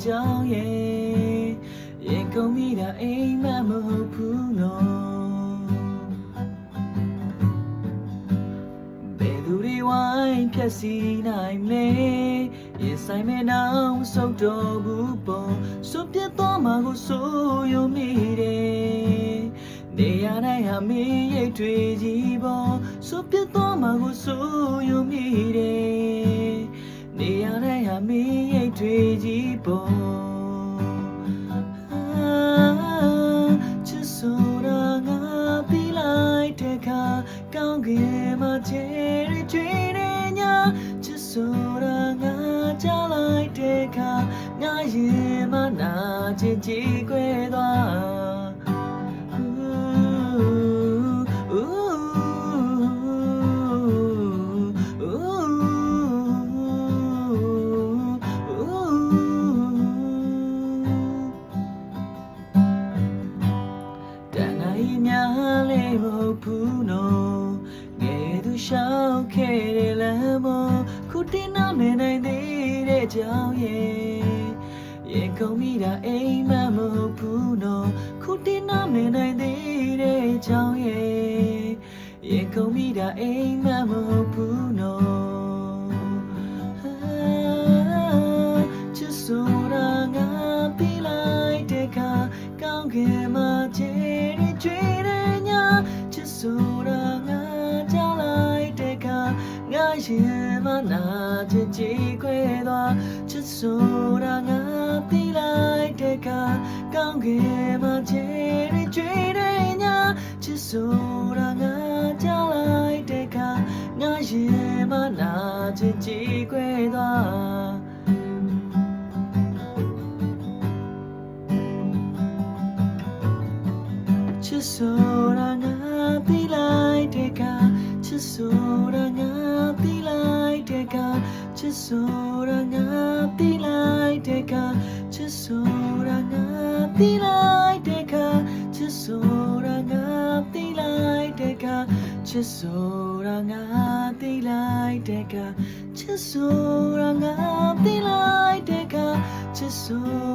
ကြောင်းရဲ့ရင်ကုန်မိတာအိမ်မမဟုတ်ဘူးနော်ဘယ်သူတွေဝိုင်းဖြတ်စီနိုင်မလဲရင်ဆိုင်မဲ့နောက်ဆုတ်တော်ဘူးပေါ်စွန့်ပြတ်သွားမှာကိုဆိုယုံမိတယ်နေရတိုင်းဟာမင်းရိတ်တွေကြီးပေါ်စွန့်ပြတ်သွားမှာကိုဆိုယုံမိတယ်နေရတိုင်းဟာမင်းရိတ်တွေကြီးပေါ်ချစ်ဆိုတာငါပြီးလိုက်တဲ့ခါကောင်းကင်မှာချယ်ရကျွေးနေညာချစ်ဆိုတာငါကြားလိုက်တဲ့ခါငါရင်မနာချစ်ကြည်ခွဲသွားများလေးမဟုတ်ဘူးနော်ငယ်သူရှောက်ခဲ့တဲ့လမ်းပေါ်ခုတင်နောက်နေနိုင်သေးတဲ့ကြောင်ရဲ့ရင်ကုန်မိတာအိမ်မမဟုတ်ဘူးနော်ခုတင်နောက်နေနိုင်သေးတဲ့ကြောင်ရဲ့ရင်ကုန်မိတာအိမ်မမဟုတ်ဘူးနော်ချစ်ဆိုတာငါပြီးလိုက်တဲ့ခါကောင်းကင်မှာချယ်ကျွေးတဲ့ညာချစ်ဆိုတာငါကြားလိုက်တဲ့ခါငါရင်မနာချစ်ကြည်ခွဲသွားချစ်ဆိုတာငါပြီးလိုက်တဲ့ခါကောင်းကင်မှာချယ်ကျွေးတဲ့ညာချစ်ဆိုတာငါကြားလိုက်တဲ့ခါငါရင်မနာချစ်ကြည်ခွဲသွားချစ်ဆိုတာငါပြီးလိုက်တဲ့ခါချစ်ဆိုတာငါပြီးလိုက်တဲ့ခါချစ်ဆိုတာငါပြီးလိုက်တဲ့ခါချစ်ဆိုတာငါပြီးလိုက်တဲ့ခါချစ်ဆိုတာငါပြီးလိုက်တဲ့ခါချစ်ဆိုတာငါပြီးလိုက်တဲ့ခါချစ်ဆိုတာငါပြီးလိုက်တဲ့ခါချစ်ဆို